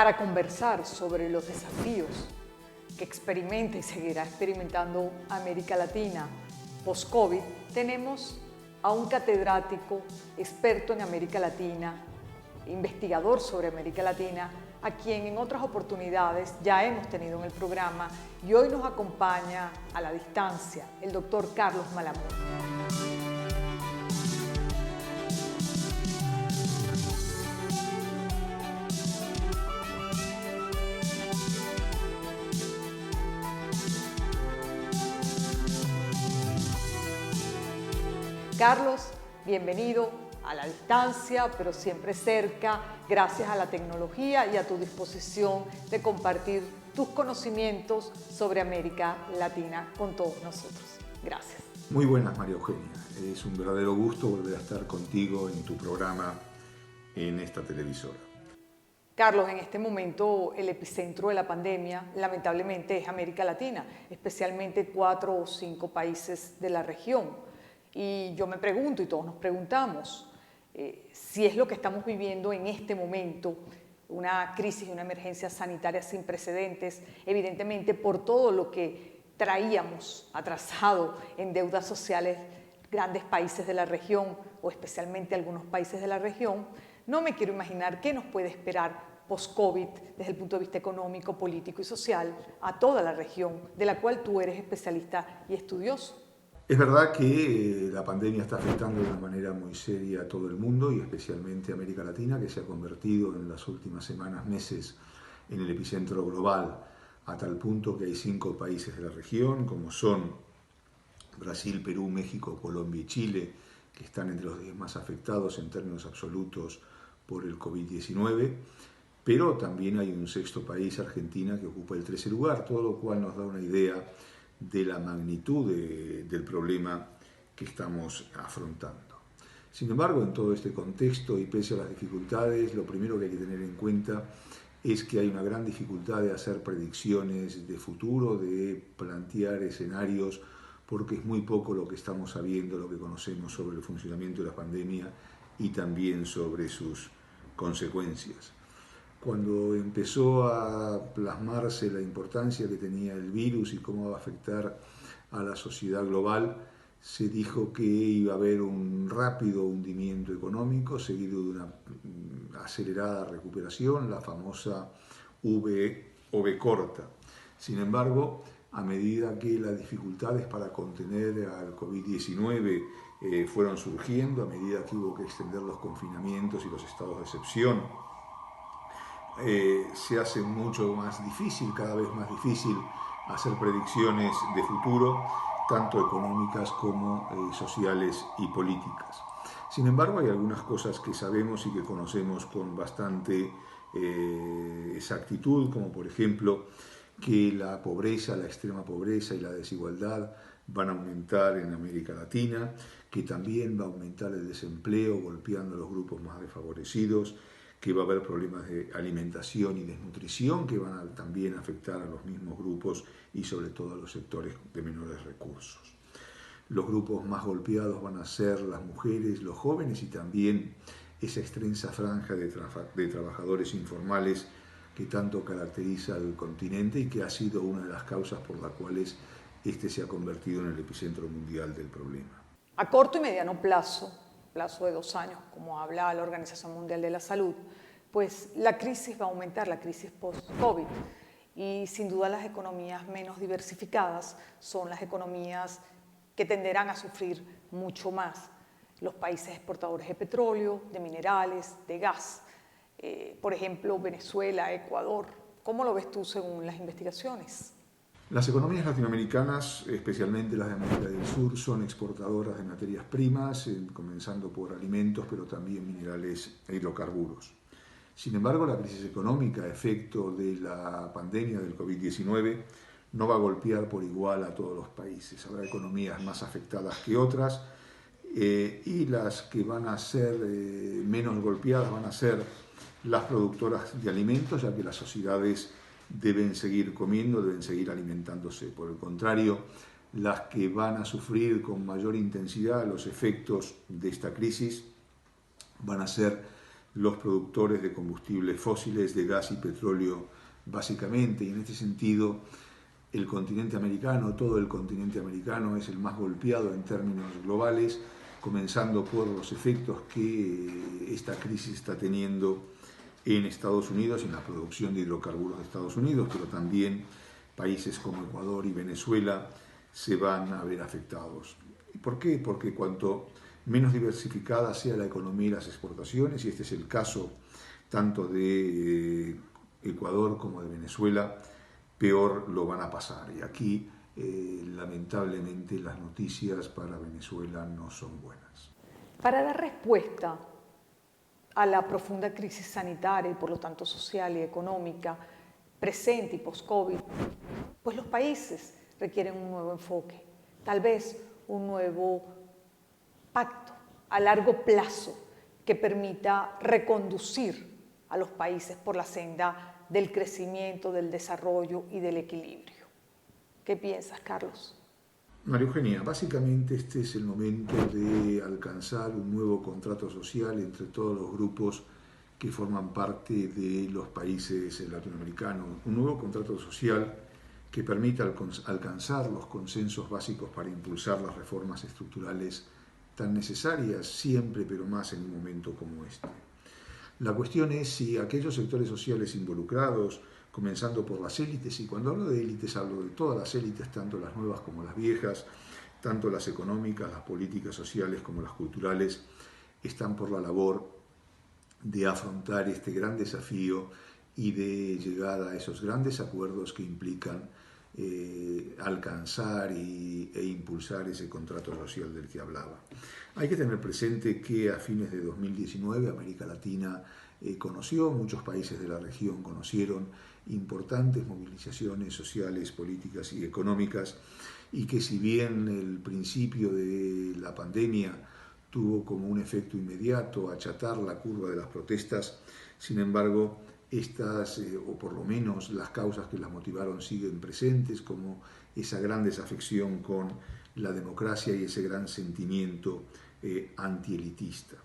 Para conversar sobre los desafíos que experimenta y seguirá experimentando América Latina post-COVID, tenemos a un catedrático experto en América Latina, investigador sobre América Latina, a quien en otras oportunidades ya hemos tenido en el programa y hoy nos acompaña a la distancia, el doctor Carlos Malamud. Carlos, bienvenido a la distancia, pero siempre cerca, gracias a la tecnología y a tu disposición de compartir tus conocimientos sobre América Latina con todos nosotros. Gracias. Muy buenas, María Eugenia. Es un verdadero gusto volver a estar contigo en tu programa en esta televisora. Carlos, en este momento el epicentro de la pandemia lamentablemente es América Latina, especialmente 4 o 5 países de la región. Y yo me pregunto, y todos nos preguntamos, si es lo que estamos viviendo en este momento, una crisis y una emergencia sanitaria sin precedentes, evidentemente por todo lo que traíamos atrasado en deudas sociales grandes países de la región, o especialmente algunos países de la región. No me quiero imaginar qué nos puede esperar post-COVID desde el punto de vista económico, político y social a toda la región, de la cual tú eres especialista y estudioso. Es verdad que la pandemia está afectando de una manera muy seria a todo el mundo y especialmente a América Latina, que se ha convertido en las últimas semanas, meses, en el epicentro global, a tal punto que hay 5 países de la región, como son Brasil, Perú, México, Colombia y Chile, que están entre los 10 más afectados en términos absolutos por el COVID-19, pero también hay un 6º país, Argentina, que ocupa el 13º lugar, todo lo cual nos da una idea de la magnitud del problema que estamos afrontando. Sin embargo, en todo este contexto y pese a las dificultades, lo primero que hay que tener en cuenta es que hay una gran dificultad de hacer predicciones de futuro, de plantear escenarios, porque es muy poco lo que estamos sabiendo, lo que conocemos sobre el funcionamiento de la pandemia y también sobre sus consecuencias. Cuando empezó a plasmarse la importancia que tenía el virus y cómo va a afectar a la sociedad global, se dijo que iba a haber un rápido hundimiento económico seguido de una acelerada recuperación, la famosa V o V corta. Sin embargo, a medida que las dificultades para contener al COVID-19 fueron surgiendo, a medida que hubo que extender los confinamientos y los estados de excepción, se hace mucho más difícil, cada vez más difícil, hacer predicciones de futuro, tanto económicas como sociales y políticas. Sin embargo, hay algunas cosas que sabemos y que conocemos con bastante exactitud, como por ejemplo que la pobreza, la extrema pobreza y la desigualdad van a aumentar en América Latina, que también va a aumentar el desempleo golpeando a los grupos más desfavorecidos, que va a haber problemas de alimentación y desnutrición que van a también afectar a los mismos grupos y sobre todo a los sectores de menores recursos. Los grupos más golpeados van a ser las mujeres, los jóvenes y también esa extensa franja de trabajadores informales que tanto caracteriza al continente y que ha sido una de las causas por las cuales este se ha convertido en el epicentro mundial del problema. A corto y mediano plazo de 2 años, como habla la Organización Mundial de la Salud, pues la crisis va a aumentar, la crisis post-COVID. Y sin duda las economías menos diversificadas son las economías que tenderán a sufrir mucho más. Los países exportadores de petróleo, de minerales, de gas, por ejemplo, Venezuela, Ecuador. ¿Cómo lo ves tú según las investigaciones? Las economías latinoamericanas, especialmente las de América del Sur, son exportadoras de materias primas, comenzando por alimentos, pero también minerales e hidrocarburos. Sin embargo, la crisis económica, efecto de la pandemia del COVID-19, no va a golpear por igual a todos los países. Habrá economías más afectadas que otras y las que van a ser menos golpeadas van a ser las productoras de alimentos, ya que las sociedades deben seguir comiendo, deben seguir alimentándose. Por el contrario, las que van a sufrir con mayor intensidad los efectos de esta crisis van a ser los productores de combustibles fósiles, de gas y petróleo básicamente, y en este sentido el continente americano, todo el continente americano es el más golpeado en términos globales, comenzando por los efectos que esta crisis está teniendo en Estados Unidos, en la producción de hidrocarburos de Estados Unidos, pero también países como Ecuador y Venezuela se van a ver afectados. ¿Y por qué? Porque cuanto menos diversificada sea la economía y las exportaciones, y este es el caso tanto de Ecuador como de Venezuela, peor lo van a pasar. Y aquí, lamentablemente, las noticias para Venezuela no son buenas. Para dar respuesta a la profunda crisis sanitaria y por lo tanto social y económica presente y post-COVID, pues los países requieren un nuevo enfoque, tal vez un nuevo pacto a largo plazo que permita reconducir a los países por la senda del crecimiento, del desarrollo y del equilibrio. ¿Qué piensas, Carlos? María Eugenia, básicamente este es el momento de alcanzar un nuevo contrato social entre todos los grupos que forman parte de los países latinoamericanos, un nuevo contrato social que permita alcanzar los consensos básicos para impulsar las reformas estructurales tan necesarias siempre, pero más en un momento como este. La cuestión es si aquellos sectores sociales involucrados, comenzando por las élites, y cuando hablo de élites hablo de todas las élites, tanto las nuevas como las viejas, tanto las económicas, las políticas sociales como las culturales, están por la labor de afrontar este gran desafío y de llegar a esos grandes acuerdos que implican alcanzar e impulsar ese contrato social del que hablaba. Hay que tener presente que a fines de 2019 América Latina conoció, muchos países de la región conocieron importantes movilizaciones sociales, políticas y económicas, y que si bien el principio de la pandemia tuvo como un efecto inmediato achatar la curva de las protestas, sin embargo, estas, o por lo menos las causas que las motivaron, siguen presentes, como esa gran desafección con la democracia y ese gran sentimiento antielitista.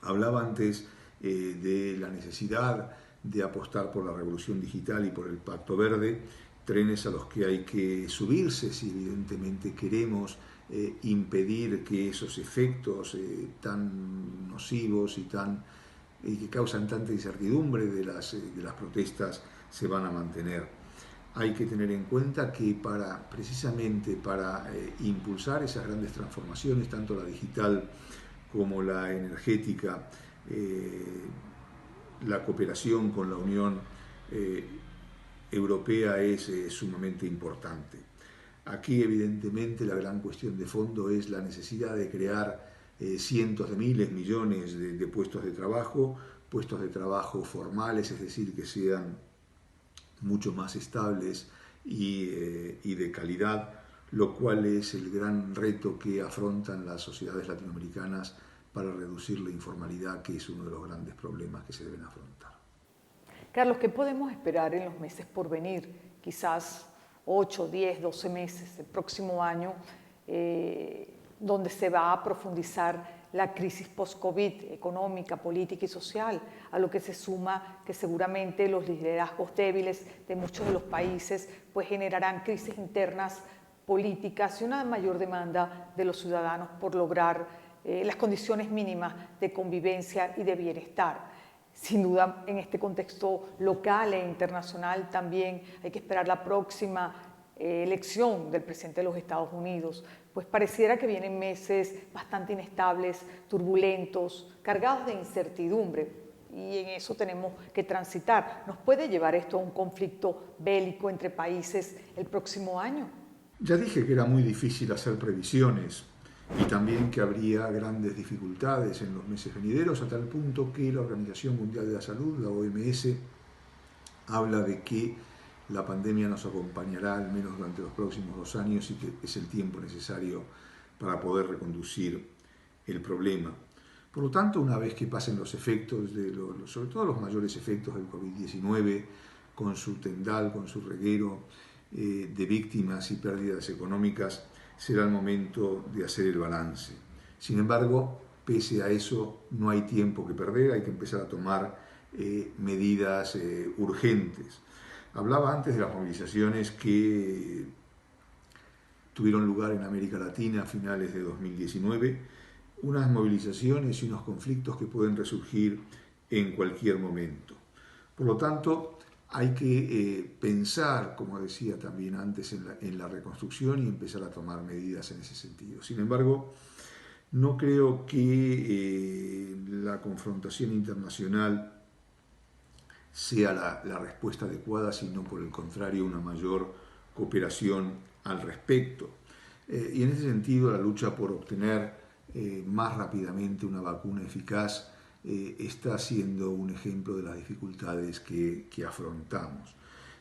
Hablaba antes de la necesidad de apostar por la revolución digital y por el Pacto Verde, trenes a los que hay que subirse si evidentemente queremos impedir que esos efectos tan nocivos y que causan tanta incertidumbre de las protestas se van a mantener. Hay que tener en cuenta que precisamente para impulsar esas grandes transformaciones, tanto la digital como la energética, la cooperación con la Unión Europea es sumamente importante. Aquí, evidentemente, la gran cuestión de fondo es la necesidad de crear cientos de miles, millones de puestos de trabajo formales, es decir, que sean mucho más estables y de calidad, lo cual es el gran reto que afrontan las sociedades latinoamericanas para reducir la informalidad, que es uno de los grandes problemas que se deben afrontar. Carlos, ¿qué podemos esperar en los meses por venir? Quizás 8, 10, 12 meses, el próximo año, donde se va a profundizar la crisis post-COVID, económica, política y social, a lo que se suma que seguramente los liderazgos débiles de muchos de los países pues generarán crisis internas políticas y una mayor demanda de los ciudadanos por lograr las condiciones mínimas de convivencia y de bienestar. Sin duda, en este contexto local e internacional también hay que esperar la próxima elección del presidente de los Estados Unidos, pues pareciera que vienen meses bastante inestables, turbulentos, cargados de incertidumbre, y en eso tenemos que transitar. ¿Nos puede llevar esto a un conflicto bélico entre países el próximo año? Ya dije que era muy difícil hacer previsiones y también que habría grandes dificultades en los meses venideros, a tal punto que la Organización Mundial de la Salud, la OMS, habla de que la pandemia nos acompañará al menos durante los próximos 2 años y que es el tiempo necesario para poder reconducir el problema. Por lo tanto, una vez que pasen los efectos, sobre todo los mayores efectos del COVID-19, con su tendal, con su reguero de víctimas y pérdidas económicas, será el momento de hacer el balance. Sin embargo, pese a eso no hay tiempo que perder, hay que empezar a tomar medidas urgentes. Hablaba antes de las movilizaciones que tuvieron lugar en América Latina a finales de 2019, unas movilizaciones y unos conflictos que pueden resurgir en cualquier momento. Por lo tanto, hay que pensar, como decía también antes, en la reconstrucción y empezar a tomar medidas en ese sentido. Sin embargo, no creo que la confrontación internacional sea la respuesta adecuada, sino por el contrario una mayor cooperación al respecto. Y en ese sentido la lucha por obtener más rápidamente una vacuna eficaz está siendo un ejemplo de las dificultades que afrontamos.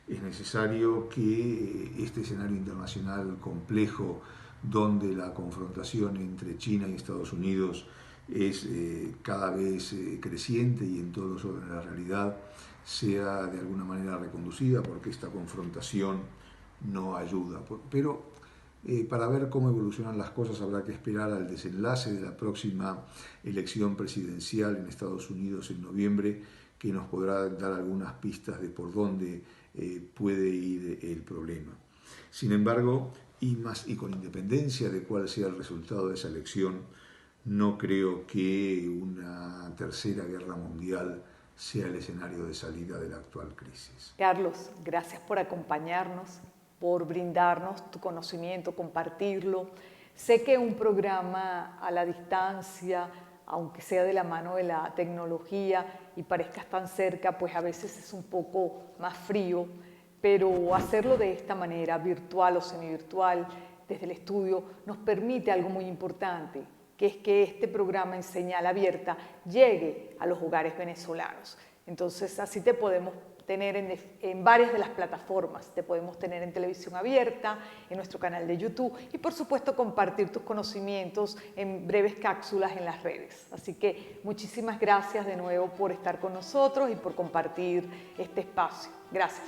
Es necesario que este escenario internacional complejo, donde la confrontación entre China y Estados Unidos es cada vez creciente y en todos los órdenes de la realidad, sea de alguna manera reconducida, porque esta confrontación no ayuda. Pero para ver cómo evolucionan las cosas habrá que esperar al desenlace de la próxima elección presidencial en Estados Unidos en noviembre, que nos podrá dar algunas pistas de por dónde puede ir el problema. Sin embargo, y con independencia de cuál sea el resultado de esa elección, no creo que una tercera guerra mundial sea el escenario de salida de la actual crisis. Carlos, gracias por acompañarnos, por brindarnos tu conocimiento, compartirlo. Sé que un programa a la distancia, aunque sea de la mano de la tecnología y parezcas tan cerca, pues a veces es un poco más frío, pero hacerlo de esta manera, virtual o semivirtual, desde el estudio, nos permite algo muy importante, que es que este programa en señal abierta llegue a los hogares venezolanos. Entonces, así te podemos tener en varias de las plataformas, te podemos tener en televisión abierta, en nuestro canal de YouTube y por supuesto compartir tus conocimientos en breves cápsulas en las redes. Así que muchísimas gracias de nuevo por estar con nosotros y por compartir este espacio. Gracias.